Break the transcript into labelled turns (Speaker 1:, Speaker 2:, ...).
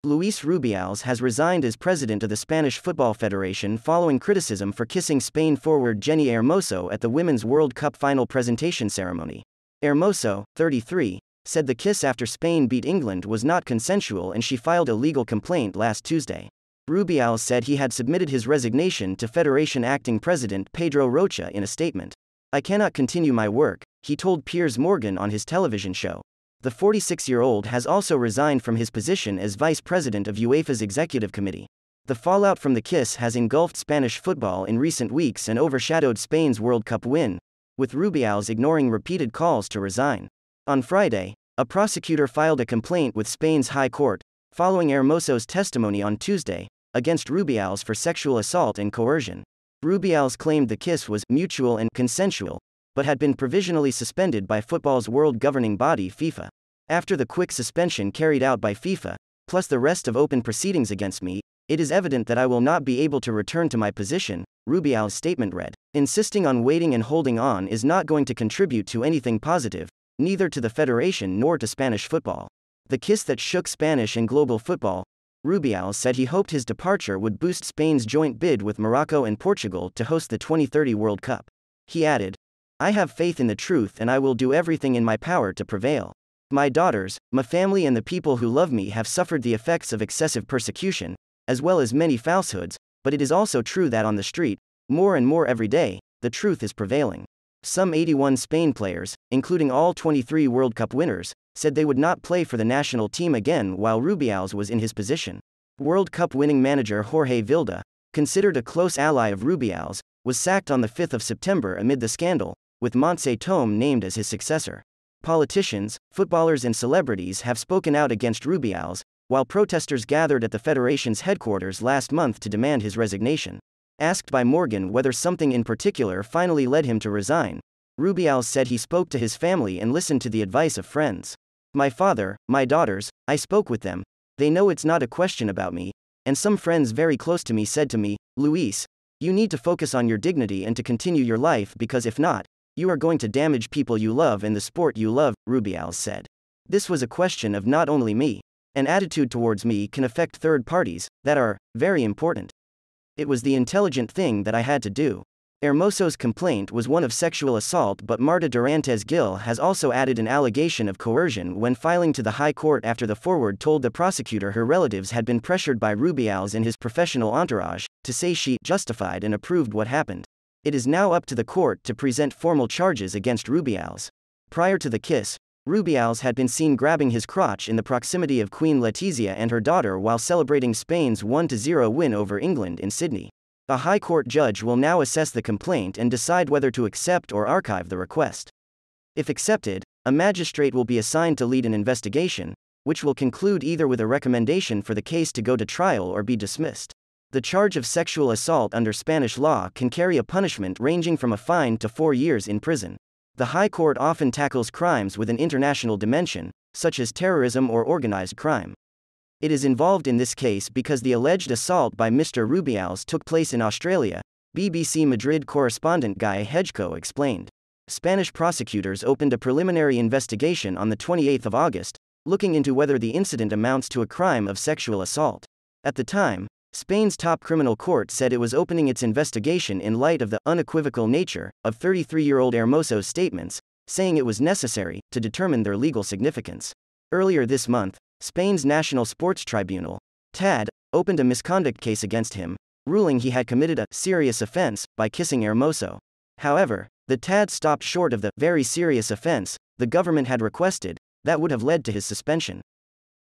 Speaker 1: Luis Rubiales has resigned as president of the Spanish Football Federation following criticism for kissing Spain forward Jenni Hermoso at the Women's World Cup final presentation ceremony. Hermoso, 33, said the kiss after Spain beat England was not consensual and she filed a legal complaint last Tuesday. Rubiales said he had submitted his resignation to Federation acting president Pedro Rocha in a statement. "I cannot continue my work," he told Piers Morgan on his television show. The 46-year-old has also resigned from his position as vice president of UEFA's executive committee. The fallout from the kiss has engulfed Spanish football in recent weeks and overshadowed Spain's World Cup win, with Rubiales ignoring repeated calls to resign. On Friday, a prosecutor filed a complaint with Spain's High Court, following Hermoso's testimony on Tuesday, against Rubiales for sexual assault and coercion. Rubiales claimed the kiss was mutual and consensual, but had been provisionally suspended by football's world governing body FIFA. "After the quick suspension carried out by FIFA, plus the rest of open proceedings against me, it is evident that I will not be able to return to my position," Rubiales' statement read. "Insisting on waiting and holding on is not going to contribute to anything positive, neither to the federation nor to Spanish football. The kiss that shook Spanish and global football." Rubiales said he hoped his departure would boost Spain's joint bid with Morocco and Portugal to host the 2030 World Cup. He added, "I have faith in the truth and I will do everything in my power to prevail. My daughters, my family and the people who love me have suffered the effects of excessive persecution, as well as many falsehoods, but it is also true that on the street, more and more every day, the truth is prevailing." Some 81 Spain players, including all 23 World Cup winners, said they would not play for the national team again while Rubiales was in his position. World Cup winning manager Jorge Vilda, considered a close ally of Rubiales, was sacked on the 5th of September amid the scandal, with Montse Thome named as his successor. Politicians, footballers and celebrities have spoken out against Rubiales, while protesters gathered at the federation's headquarters last month to demand his resignation. Asked by Morgan whether something in particular finally led him to resign, Rubiales said he spoke to his family and listened to the advice of friends. "My father, my daughters, I spoke with them. They know it's not a question about me, and some friends very close to me said to me, 'Luis, you need to focus on your dignity and to continue your life because if not, you are going to damage people you love and the sport you love,'" Rubiales said. "This was a question of not only me. An attitude towards me can affect third parties, that are very important. It was the intelligent thing that I had to do." Hermoso's complaint was one of sexual assault, but Marta Durantes Gil has also added an allegation of coercion when filing to the High Court after the forward told the prosecutor her relatives had been pressured by Rubiales and his professional entourage to say she justified and approved what happened. It is now up to the court to present formal charges against Rubiales. Prior to the kiss, Rubiales had been seen grabbing his crotch in the proximity of Queen Letizia and her daughter while celebrating Spain's 1-0 win over England in Sydney. A High Court judge will now assess the complaint and decide whether to accept or archive the request. If accepted, a magistrate will be assigned to lead an investigation, which will conclude either with a recommendation for the case to go to trial or be dismissed. The charge of sexual assault under Spanish law can carry a punishment ranging from a fine to 4 years in prison. The High Court often tackles crimes with an international dimension, such as terrorism or organized crime. It is involved in this case because the alleged assault by Mr. Rubiales took place in Australia, BBC Madrid correspondent Guy Hedgecoe explained. Spanish prosecutors opened a preliminary investigation on the 28th of August, looking into whether the incident amounts to a crime of sexual assault. At the time, Spain's top criminal court said it was opening its investigation in light of the unequivocal nature of 33-year-old Hermoso's statements, saying it was necessary to determine their legal significance. Earlier this month, Spain's National Sports Tribunal, TAD, opened a misconduct case against him, ruling he had committed a serious offense by kissing Hermoso. However, the TAD stopped short of the very serious offense the government had requested that would have led to his suspension.